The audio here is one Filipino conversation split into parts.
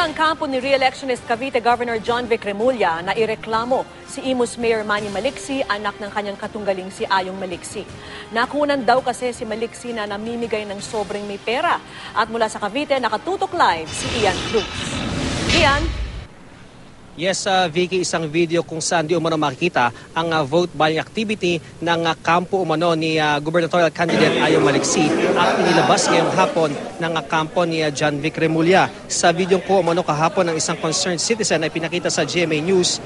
ng kampo ni re-electionist Cavite Governor John Vic Remulla na ireklamo si Imus Mayor Manny Maliksi, anak ng kanyang katunggaling si Ayong Maliksi. Nakunan daw kasi si Maliksi na namimigay ng sobrang may pera. At mula sa Cavite, nakatutok live si Ian Cruz. Ian? Yes, Vicky, isang video kung saan di umano makikita ang vote buying activity ng kampo umano ni gubernatorial candidate Ayong Maliksi at inilabas ngayong hapon ng kampo ni John Vic Remulla. Sa video ko umano kahapon ng isang concerned citizen ay pinakita sa GMA News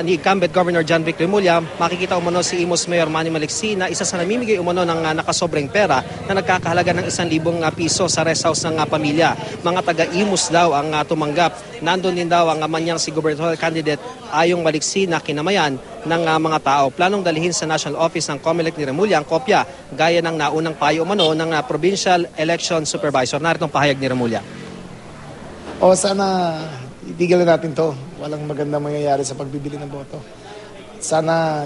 ni incumbent Governor John Vic Remulla, makikita umano si Imus Mayor Manny Maliksi na isa sa namimigay umano ng nakasobrang pera na nagkakahalaga ng 1,000 piso sa rest house ng pamilya. Mga taga-Imus daw ang tumanggap. Nandun din daw ang manyang si gubernatorial candidate Ayong Maliksi na kinamayan ng mga tao. Planong dalhin sa National Office ng COMELEC ni Remulla ang kopya gaya ng naunang payo umano ng Provincial Election Supervisor. Naritong pahayag ni Remulla. Sana itigil natin to. Walang magandang mangyayari sa pagbibili ng boto. Sana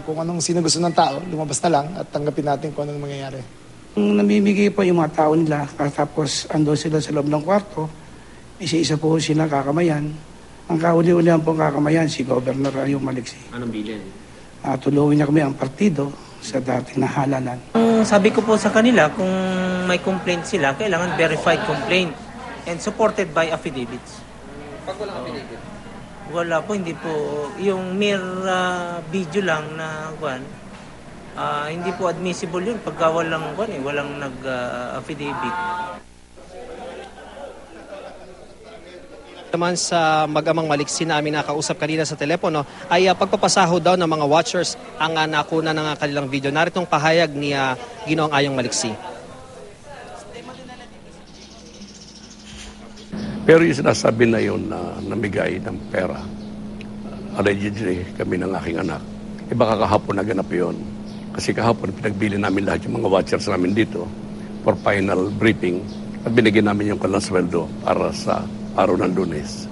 kung anong sino gusto ng tao, lumabas na lang at tanggapin natin kung anong mangyayari. Namimigay po yung mga tao nila, tapos ando sila sa loob ng kwarto, isa-isa po sila kakamayan. Ang kauli-ulihan po kakamayan si Governor Ayong Maliksi. Anong bilin? Tulungan niya kami ang partido sa dating nahalalan. Sabi ko po sa kanila, kung may complaint sila, kailangan verified complaint and supported by affidavits. Pag walang affidavit? Wala po, hindi po. Yung mere video lang na hindi po admissible yun pagka walang nag-affidavit. Naman sa mag-amang Maliksi na amin nakausap kanina sa telepono ay pagpapasahod daw ng mga watchers ang nakuna ng kanilang video. Naritong pahayag ni Ginoong Ayong Maliksi. Pero yung sinasabi na yun na namigay ng pera, allegedly kami ng aking anak, baka kahapon naganap yun. Kasi kahapon pinagbili namin lahat yung mga watchers namin dito for final briefing at binigyan namin yung kanilang sweldo para sa araw ng Lunes.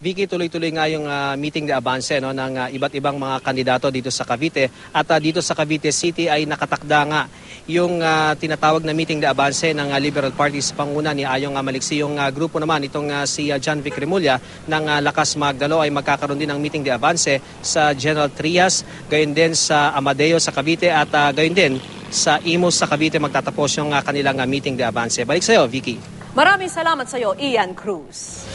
Vicky, tuloy-tuloy nga yung meeting de avance ng iba't ibang mga kandidato dito sa Cavite. At dito sa Cavite City ay nakatakda nga yung tinatawag na meeting de avance ng Liberal Party sa panguna ni Ayong Maliksi. Yung grupo naman, itong si John Vic Remulla ng Lakas Magdalo ay magkakaroon din ng meeting de avance sa General Trias, gayon din sa Amadeo sa Cavite at gayon din sa Imus sa Cavite magtatapos yung kanilang meeting de avance. Balik sa iyo, Vicky. Maraming salamat sa iyo, Ian Cruz.